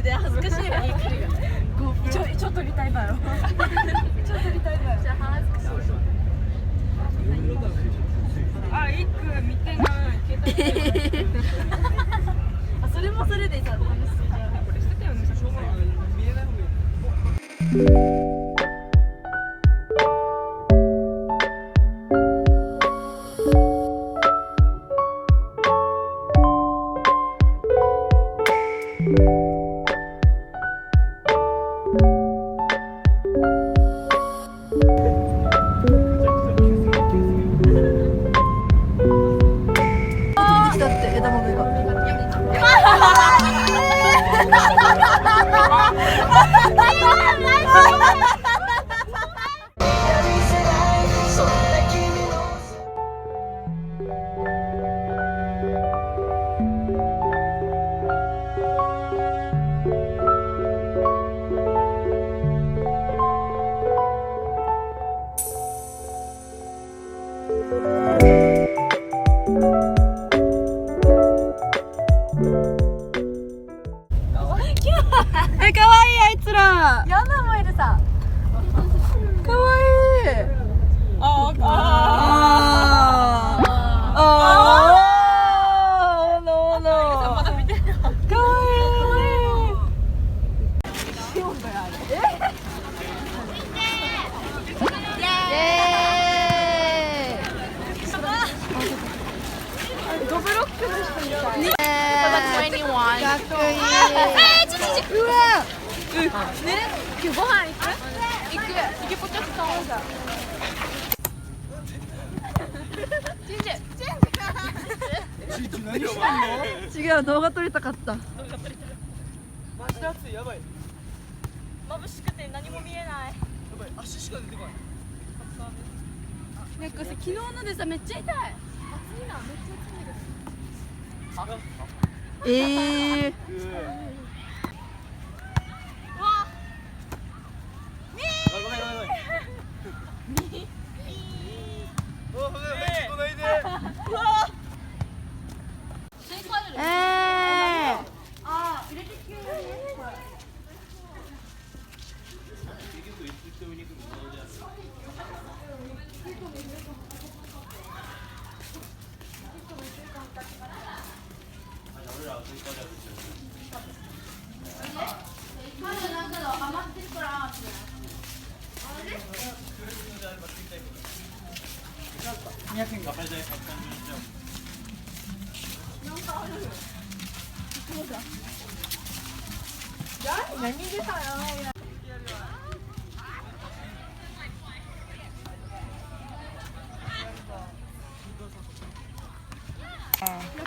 れで恥ずかしいよね。ちょっとリタイバよ。ちょっとリタイバよ。じゃあ恥ずかしい。あ、いく見てない。あ、それもそれでさ、楽しそうじゃん。これしてたよね。しょうがない。見えない方がいい。え、かわいいあいつら。ヤナもいるさ。かわいい。ああ。おのおの。まだ見てる。かわいい。ドブロックの人みたい。かっこいい。うわ。ね、今日ご飯行く？行けポチャス買おうじゃん。違う、動画撮りたかった。マジで暑い、やばい。眩しくて何も見えない。やばい、足しか出てこない。なんかさ、昨日のでさ、めっちゃ痛い。暑いな、めっちゃ暑いです。わ。ごめんごめんごめん。うわ。あ、入れてきてるね。何でさ、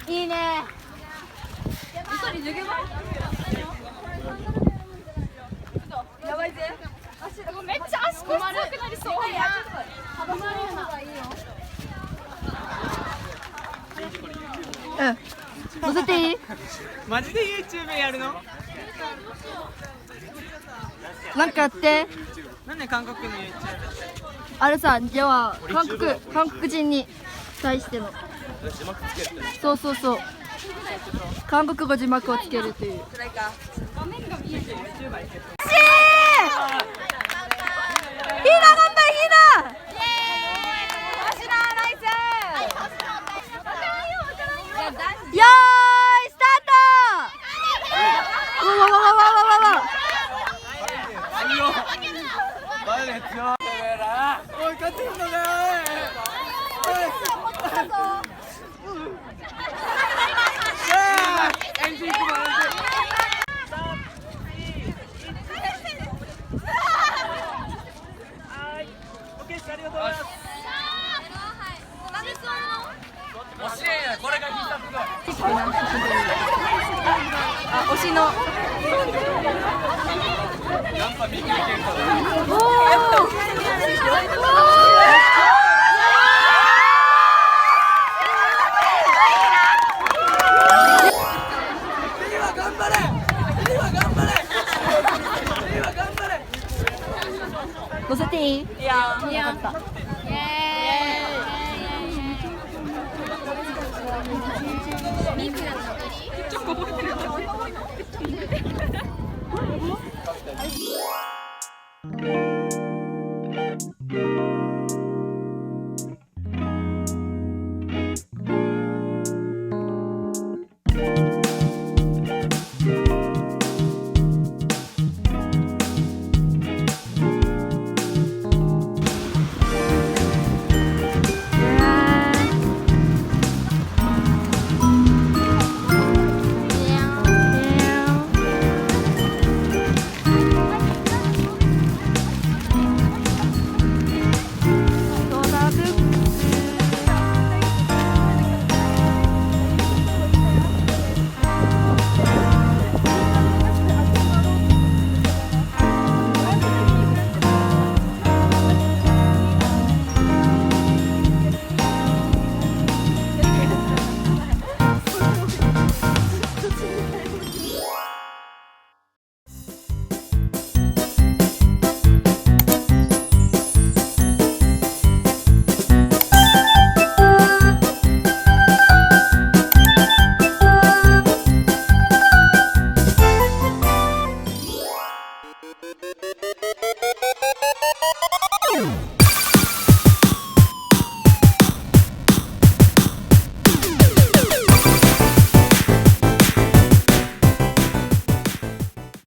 いいね。やばいぜ。めっちゃ足腰強くなりそう。幅まるよな。うん。乗せていい？マジで YouTube やるの？なんかやって。なんで韓国の YouTube？あれさ、じゃあ韓国人に対しての。そうそうそう。韓国語字幕をつけるという。画面が見えてる。ひな、頑張れひな。よーい、スタート。わわわわわわわ。おい、勝てんのかよ。エンジン組まれて。はい、オッケーです。ありがとうございます。惜しい、これが必殺技。あ、推しの。やっぱ右いけるから。乗せていい？いや。いや。よかった。ちょっと覚えてる。はい